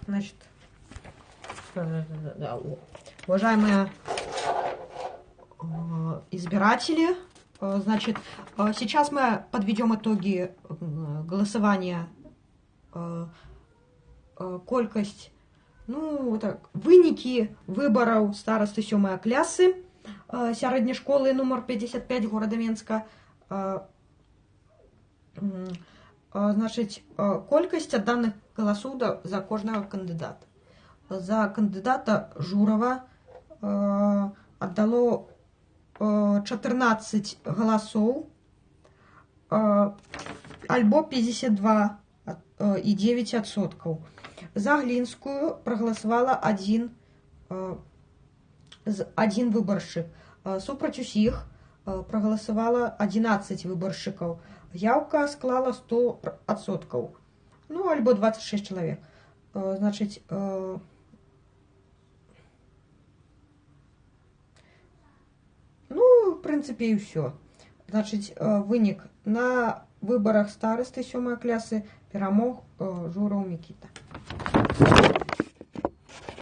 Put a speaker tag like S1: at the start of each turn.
S1: Значит, уважаемые избиратели, значит, сейчас мы подведем итоги голосования, колькость, ну, так, вынікі выбораў старосты 7 клясы сярэдняй школы номер 55 города Менска. Значит, колькасць адданых галасоў за кожнага кандыдата. За кандыдата Журова аддало 14 галасоў, альбо 52,9%. За Глинскую проголосовала один выборщик. Супраць усіх проголосовало 11 выборщиков. Явка склала 100%. Ну, альбо 26 человек. Значит, ну, в принципе, и все. Значит, вынік на выборах старосты 7 клясы перамог Журов Микита.